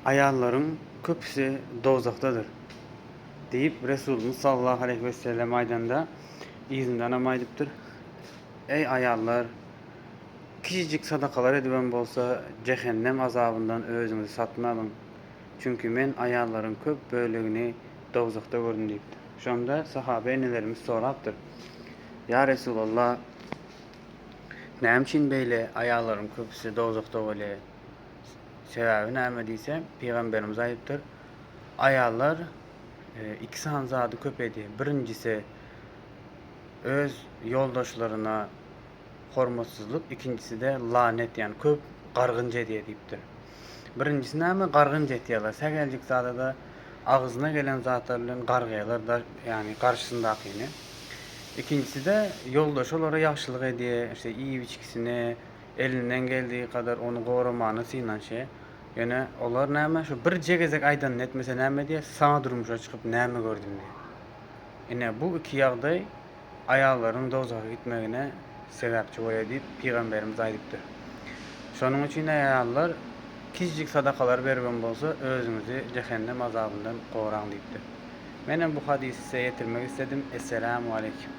ayalların köpüsi dozaktadır deyip Resulümüz sallallahu aleyhi ve sellem aydanda izinden amaydıptır. Ey ayallar, kişicik sadakalar ediben bolsa cehennem azabından özünüzü satın alın. Çünkü men ayalların köp bölügini dozakta gördüm deyipdir. Şonda sahabe enelerimiz soraptır. Ya Resulallah, näme üçin beýle ayalların köpüsi dozakta bolýar? Sebäbi näme diýsem, Peygamberimiz aýdypdyr. Ayallar iki san zady köp edi. Birincisi öz ýoldaşlaryna hormatsızlyk, ikincisi de lanet, yani köp gargynja edýär diýipdir. Birincisi näme? Gargynja etýärler. Sägeljik zada da agyzyna gelen zatlar bilen gargaýarlar da, yani garşysyndakyny. İkincisi de yoldaş olara ýagşylyk edýär, işte iyi biçkisini, elinden geldiği kadar onu goramagyny synaşy. Ýöne olar näme? Şu bir jegezek aýdan etmese näme diýär? Saňa durmuşa çykyp näme gördüm diýär. Ine bu iki ýagdaý ayalaryň dozaka gitmegine sebäpçi bolýar diýip Peygamberimiz aýdypdyr. Şonuň üçin ayallar kişicik sadakalar berben bolsa özüňizi cehennem azabından goraň diýipdir. Menen bu hadisi size getirmek istedim. Esselamu aleyküm.